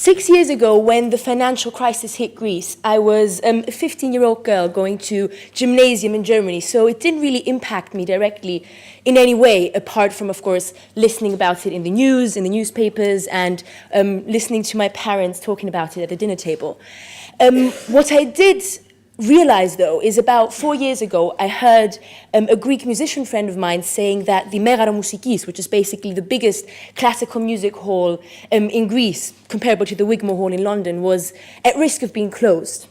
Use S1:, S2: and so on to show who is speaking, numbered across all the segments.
S1: 6 years ago, when the financial crisis hit Greece, I was a 15-year-old girl going to gymnasium in Germany, so it didn't really impact me directly in any way, apart from, of course, listening about it in the news, in the newspapers, and listening to my parents talking about it at the dinner table. What I did realize, though, is about 4 years ago, I heard a Greek musician friend of mine saying that the Megara Musikis, which is basically the biggest classical music hall in Greece, comparable to the Wigmore Hall in London, was at risk of being closed.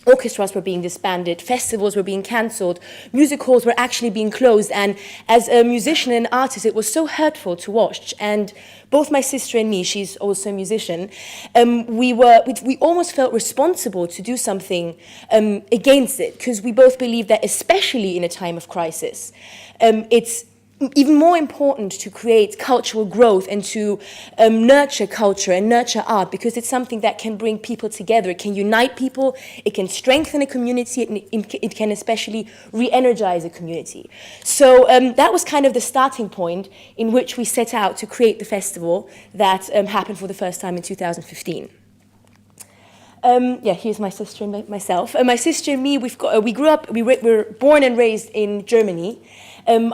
S1: Orchestras were being disbanded, festivals were being cancelled, music halls were actually being closed, and as a musician and artist, it was so hurtful to watch. And both my sister and me, she's also a musician, we almost felt responsible to do something against it, because we both believe that, especially in a time of crisis, it's even more important to create cultural growth and to nurture culture and nurture art, because it's something that can bring people together. It can unite people, it can strengthen a community, it can especially re-energize a community. So that was kind of the starting point in which we set out to create the festival that happened for the first time in 2015. Here's my sister and myself. My sister and me, we were born and raised in Germany.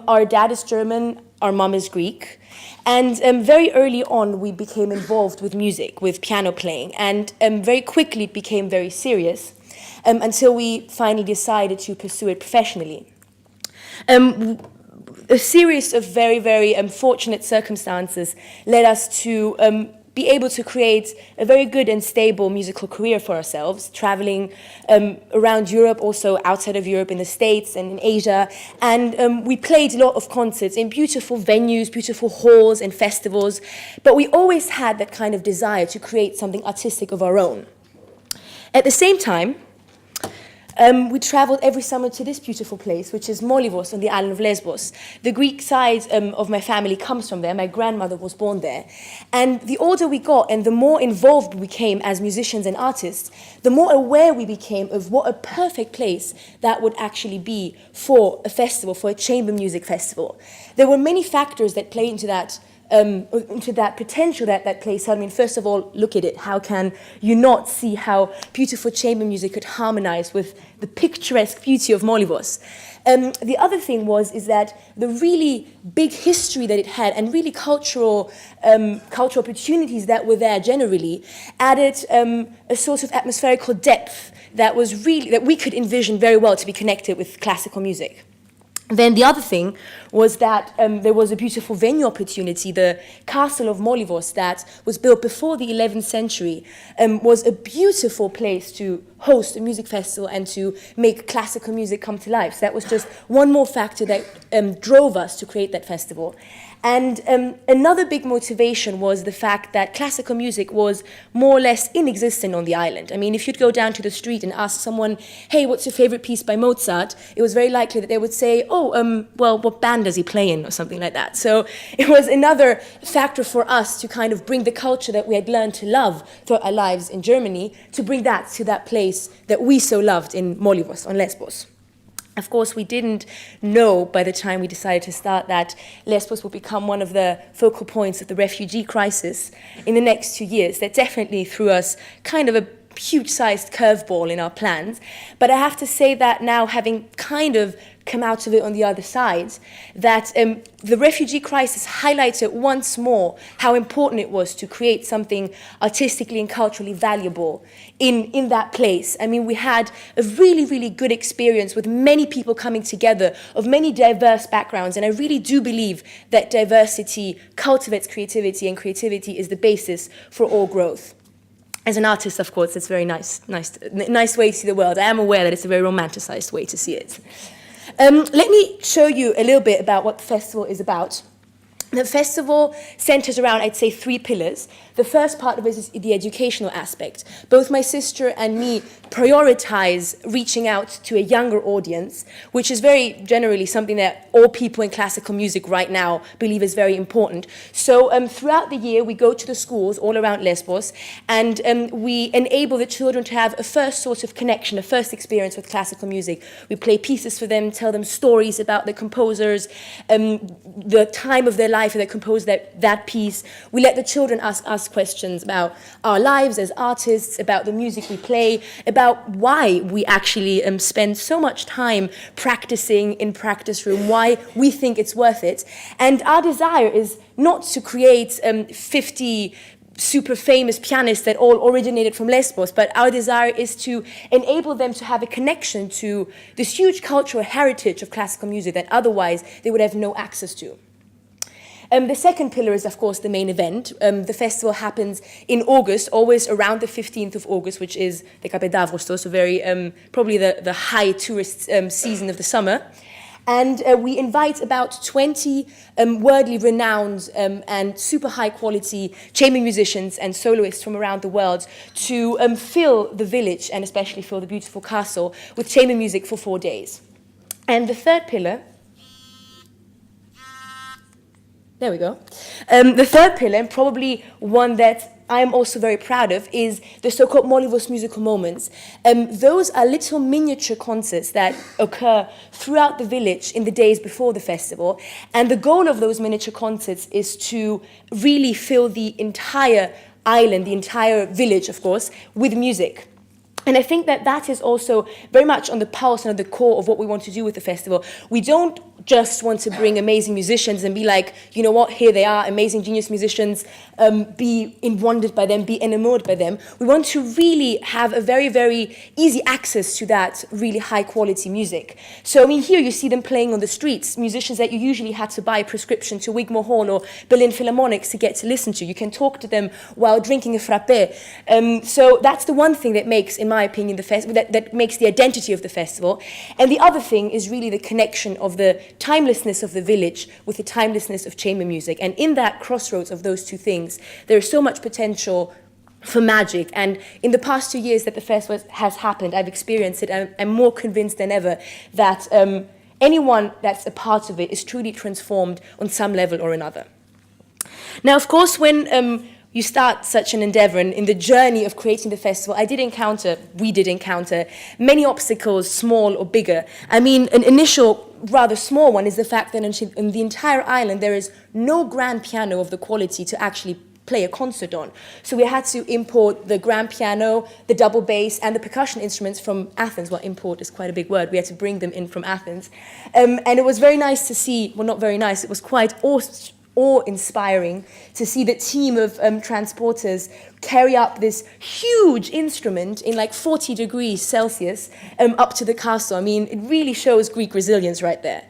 S1: Our dad is German, our mom is Greek. And very early on, we became involved with music, with piano playing. And very quickly, it became very serious until we finally decided to pursue it professionally. A series of very, very fortunate circumstances led us to be able to create a very good and stable musical career for ourselves, traveling around Europe, also outside of Europe, in the States and in Asia. And we played a lot of concerts in beautiful venues, beautiful halls and festivals. But we always had that kind of desire to create something artistic of our own. At the same time, we traveled every summer to this beautiful place, which is Molyvos on the island of Lesbos. The Greek side of my family comes from there. My grandmother was born there. And the older we got and the more involved we became as musicians and artists, the more aware we became of what a perfect place that would actually be for a festival, for a chamber music festival. There were many factors that play into that potential that that place had. I mean, first of all, look at it. How can you not see how beautiful chamber music could harmonize with the picturesque beauty of Molyvos? The other thing is that the really big history that it had and really cultural opportunities that were there generally added a sort of atmospherical depth that we could envision very well to be connected with classical music. Then the other thing was that there was a beautiful venue opportunity. The castle of Molyvos, that was built before the 11th century, was a beautiful place to host a music festival and to make classical music come to life. So that was just one more factor that drove us to create that festival. And another big motivation was the fact that classical music was more or less inexistent on the island. I mean, if you'd go down to the street and ask someone, hey, what's your favorite piece by Mozart? It was very likely that they would say, well, what band does he play in, or something like that. So it was another factor for us to kind of bring the culture that we had learned to love throughout our lives in Germany, to bring that to that place that we so loved in Molyvos, on Lesbos. Of course, we didn't know by the time we decided to start that Lesbos would become one of the focal points of the refugee crisis in the next 2 years. That definitely threw us kind of a huge-sized curveball in our plans. But I have to say that now, having kind of come out of it on the other side, that the refugee crisis highlighted once more how important it was to create something artistically and culturally valuable in that place. I mean, we had a really, really good experience with many people coming together of many diverse backgrounds, and I really do believe that diversity cultivates creativity, and creativity is the basis for all growth. As an artist, of course, it's a very nice way to see the world. I am aware that it's a very romanticized way to see it. Let me show you a little bit about what the festival is about. The festival centers around, I'd say, 3 pillars. The first part of it is the educational aspect. Both my sister and me prioritize reaching out to a younger audience, which is very generally something that all people in classical music right now believe is very important. So throughout the year, we go to the schools all around Lesbos, and we enable the children to have a first sort of connection, a first experience with classical music. We play pieces for them, tell them stories about the composers, the time of their life life that composed that piece. We let the children ask us questions about our lives as artists, about the music we play, about why we actually spend so much time practicing in practice room, why we think it's worth it. And our desire is not to create 50 super famous pianists that all originated from Lesbos, but our desire is to enable them to have a connection to this huge cultural heritage of classical music that otherwise they would have no access to. The second pillar is, of course, the main event. The festival happens in August, always around the 15th of August, which is the 15 Αύγουστος, so very probably the high tourist season of the summer. And we invite about 20 worldly renowned and super high quality chamber musicians and soloists from around the world to fill the village and especially fill the beautiful castle with chamber music for 4 days. And the third pillar, there we go. The third pillar, and probably one that I'm also very proud of, is the so-called Molyvos musical moments. Those are little miniature concerts that occur throughout the village in the days before the festival. And the goal of those miniature concerts is to really fill the entire island, the entire village, of course, with music. And I think that that is also very much on the pulse and at the core of what we want to do with the festival. We don't just want to bring amazing musicians and be like, you know what, here they are, amazing genius musicians, be wondered by them, be enamored by them. We want to really have a very, very easy access to that really high quality music. So, I mean, here you see them playing on the streets, musicians that you usually had to buy a prescription to Wigmore Hall or Berlin Philharmonics to get to listen to. You can talk to them while drinking a frappé. So that's the one thing that makes, in my opinion, the festival, that makes the identity of the festival. And the other thing is really the connection of the timelessness of the village with the timelessness of chamber music. And in that crossroads of those two things, there is so much potential for magic. And in the past 2 years that the festival has happened, I've experienced it, and I'm more convinced than ever that anyone that's a part of it is truly transformed on some level or another. Now, of course, when you start such an endeavor, and in the journey of creating the festival, we did encounter many obstacles, small or bigger. I mean, an initial rather small one is the fact that in the entire island there is no grand piano of the quality to actually play a concert on. So we had to import the grand piano, the double bass, and the percussion instruments from Athens. Well, import is quite a big word. We had to bring them in from Athens. And it was very nice to see, well, not very nice, it was quite awe-inspiring to see the team of transporters carry up this huge instrument in like 40 degrees Celsius up to the castle. I mean, it really shows Greek resilience right there.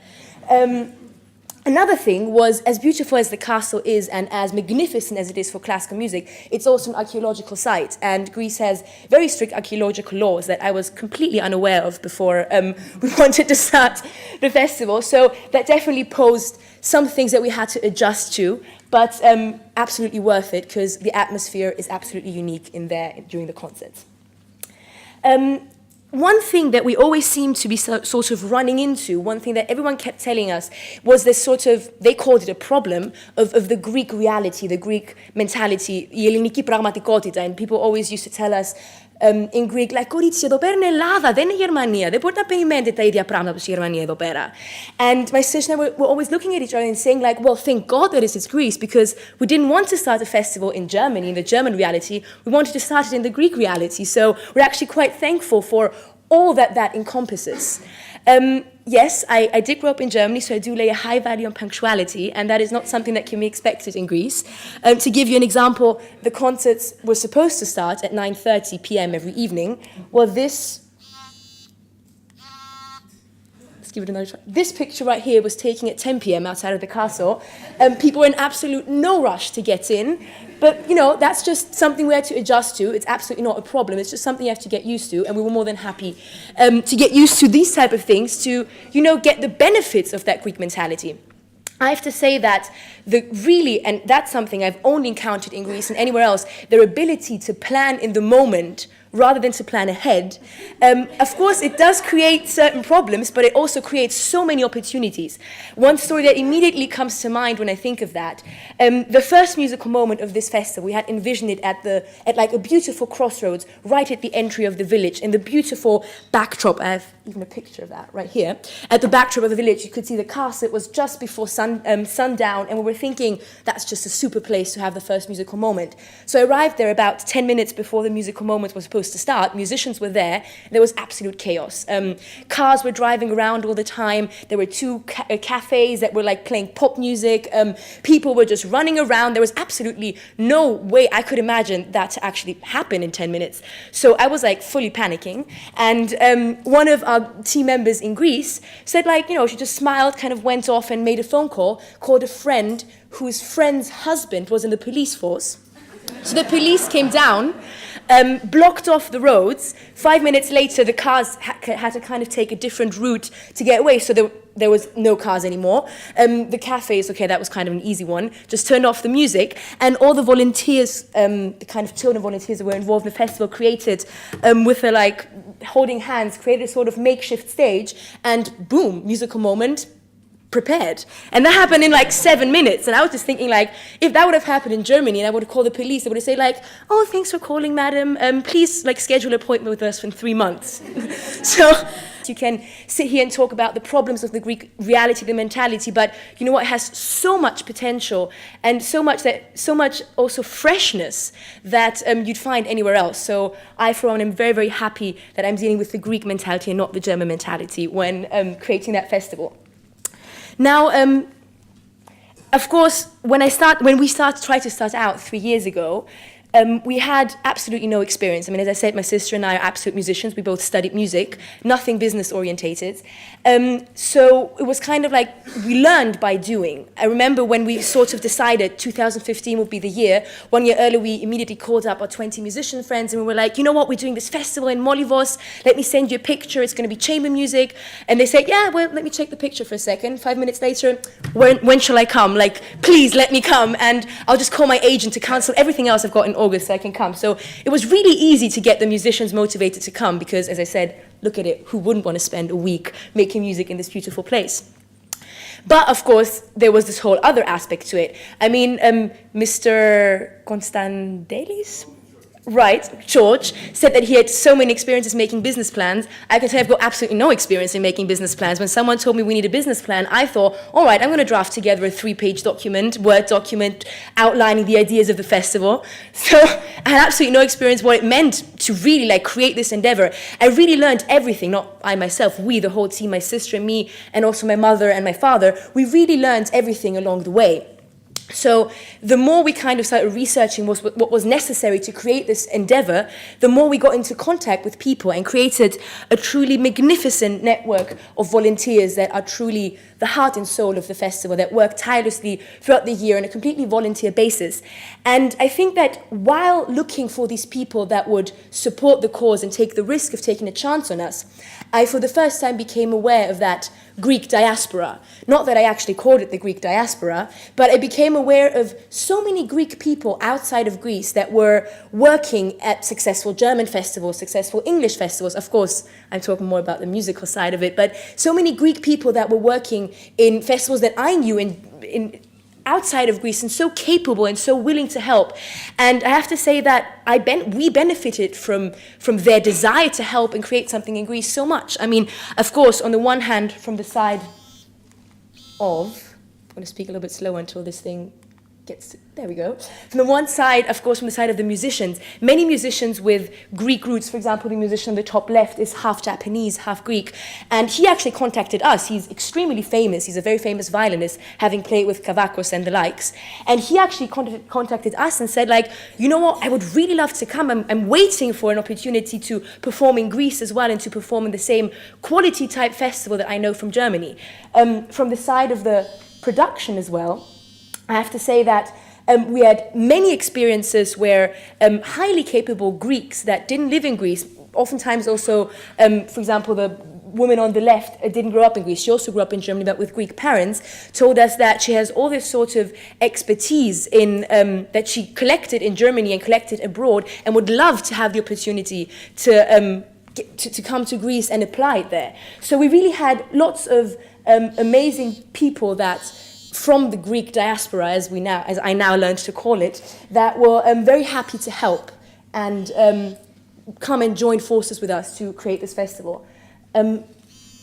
S1: Another thing was, as beautiful as the castle is and as magnificent as it is for classical music, it's also an archaeological site. And Greece has very strict archaeological laws that I was completely unaware of before we wanted to start the festival. So that definitely posed some things that we had to adjust to, but absolutely worth it because the atmosphere is absolutely unique in there during the concerts. One thing that we always seemed to be sort of running into, one thing that everyone kept telling us, was this sort of, they called it a problem, of the Greek reality, the Greek mentality, η ελληνική πραγματικότητα. And people always used to tell us in Greek, like, κορίτσι, εδώ πέρα είναι Ελλάδα, δεν είναι Γερμανία. Δεν μπορείτε να περιμένετε τα ίδια πράγματα από τη Γερμανία εδώ πέρα. And my sister and I were always looking at each other and saying, like, well, thank God that it's Greece, because we didn't want to start a festival in Germany, in the German reality. We wanted to start it in the Greek reality. So we're actually quite thankful for all that that encompasses. Yes, I did grow up in Germany, so I do lay a high value on punctuality, and that is not something that can be expected in Greece. To give you an example, the concerts were supposed to start at 9:30 p.m. every evening. Well, let's give it another try. This picture right here was taken at 10 p.m. outside of the castle. People were in absolute no rush to get in. But, you know, that's just something we had to adjust to. It's absolutely not a problem. It's just something you have to get used to. And we were more than happy to get used to these type of things to, you know, get the benefits of that Greek mentality. I have to say that and that's something I've only encountered in Greece and anywhere else, their ability to plan in the moment rather than to plan ahead, of course it does create certain problems, but it also creates so many opportunities. One story that immediately comes to mind when I think of that, the first musical moment of this festival, we had envisioned it at like a beautiful crossroads right at the entry of the village, in the beautiful backdrop. I have even a picture of that right here. At the backdrop of the village, you could see the castle. It was just before sundown, and we were thinking that's just a super place to have the first musical moment. So I arrived there about 10 minutes before the musical moment was supposed to start. Musicians were there. There was absolute chaos. Cars were driving around all the time. There were two cafes that were like playing pop music. People were just running around. There was absolutely no way I could imagine that to actually happen in 10 minutes. So I was like fully panicking. And one of our team members in Greece said, like, you know, she just smiled, kind of went off and made a phone call, called a friend whose friend's husband was in the police force. So the police came down, blocked off the roads. 5 minutes later, the cars had to kind of take a different route to get away, so there was no cars anymore. The cafes, okay, that was kind of an easy one, just turned off the music, and all the volunteers, the kind of children volunteers that were involved in the festival created, with a like holding hands, created a sort of makeshift stage, and boom, musical moment, prepared. And that happened in like 7 minutes. And I was just thinking, like, if that would have happened in Germany and I would have called the police, they would have said, like, oh, thanks for calling, madam. Please, like, schedule an appointment with us in 3 months. So you can sit here and talk about the problems of the Greek reality, the mentality, but you know what, it has so much potential and so much also freshness that you'd find anywhere else. So I, for one, am very, very happy that I'm dealing with the Greek mentality and not the German mentality when creating that festival. Now, of course, when we tried to start out 3 years ago, we had absolutely no experience. I mean, as I said, my sister and I are absolute musicians. We both studied music, nothing business orientated. So it was kind of like we learned by doing. I remember when we sort of decided 2015 would be the year. 1 year earlier, we immediately called up our 20 musician friends and we were like, you know what, we're doing this festival in Molyvos. Let me send you a picture. It's going to be chamber music. And they said, yeah, well, let me check the picture for a second. 5 minutes later, when shall I come? Like, please let me come. And I'll just call my agent to cancel everything else I've got in August so I can come. So it was really easy to get the musicians motivated to come because, as I said, look at it, who wouldn't want to spend a week making music in this beautiful place? But of course, there was this whole other aspect to it. I mean, Mr. Konstantinos, right, George, said that he had so many experiences making business plans. I can say I've got absolutely no experience in making business plans. When someone told me we need a business plan, I thought, all right, I'm going to draft together a 3-page document, Word document, outlining the ideas of the festival. So I had absolutely no experience what it meant to really like create this endeavor. I really learned everything, not I myself, we, the whole team, my sister and me, and also my mother and my father, we really learned everything along the way. So the more we kind of started researching what was necessary to create this endeavor, the more we got into contact with people and created a truly magnificent network of volunteers that are truly the heart and soul of the festival, that work tirelessly throughout the year on a completely volunteer basis. And I think that while looking for these people that would support the cause and take the risk of taking a chance on us, I for the first time became aware of that Greek diaspora. Not that I actually called it the Greek diaspora, but I became aware of so many Greek people outside of Greece that were working at successful German festivals, successful English festivals. Of course, I'm talking more about the musical side of it, but so many Greek people that were working in festivals that I knew in outside of Greece and so capable and so willing to help. And I have to say that we benefited from their desire to help and create something in Greece so much. I mean, of course, on the one hand, from the side of, I'm going to speak a little bit slower until this thing gets, there we go. From the one side, of course, from the side of the musicians, many musicians with Greek roots, for example, the musician on the top left is half Japanese, half Greek, and he actually contacted us. He's extremely famous. He's a very famous violinist, having played with Kavakos and the likes, and he actually contacted us and said, like, you know what, I would really love to come. I'm waiting for an opportunity to perform in Greece as well and to perform in the same quality type festival that I know from Germany. From the side of the production as well, I have to say that we had many experiences where highly capable Greeks that didn't live in Greece, oftentimes also, for example, the woman on the left didn't grow up in Greece. She also grew up in Germany, but with Greek parents, told us that she has all this sort of expertise in that she collected in Germany and collected abroad, and would love to have the opportunity to come to Greece and apply it there. So we really had lots of amazing people that from the Greek diaspora, as I now learned to call it, that were very happy to help and come and join forces with us to create this festival. I'm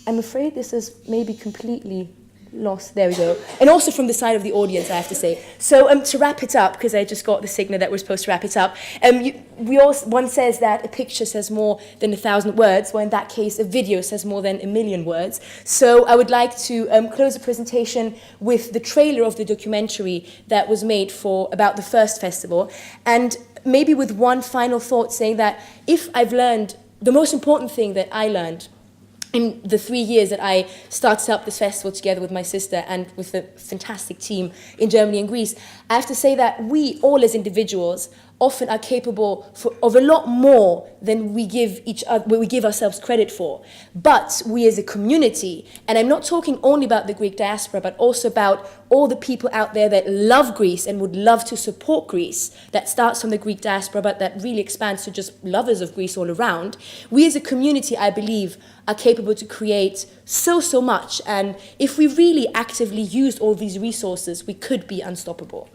S1: afraid this is maybe completely lost. There we go. And also from the side of the audience, I have to say. So to wrap it up, because I just got the signal that we're supposed to wrap it up, one says that a picture says more than 1,000 words, well, in that case, a video says more than 1,000,000 words. So I would like to close the presentation with the trailer of the documentary that was made about the first festival, and maybe with one final thought, saying that if I've learned, the most important thing that I learned in the 3 years that I started up this festival together with my sister and with a fantastic team in Germany and Greece, I have to say that we all as individuals often are capable of a lot more than we give ourselves credit for. But we as a community, and I'm not talking only about the Greek diaspora, but also about all the people out there that love Greece and would love to support Greece, that starts from the Greek diaspora, but that really expands to just lovers of Greece all around. We as a community, I believe, are capable to create so much. And if we really actively used all these resources, we could be unstoppable.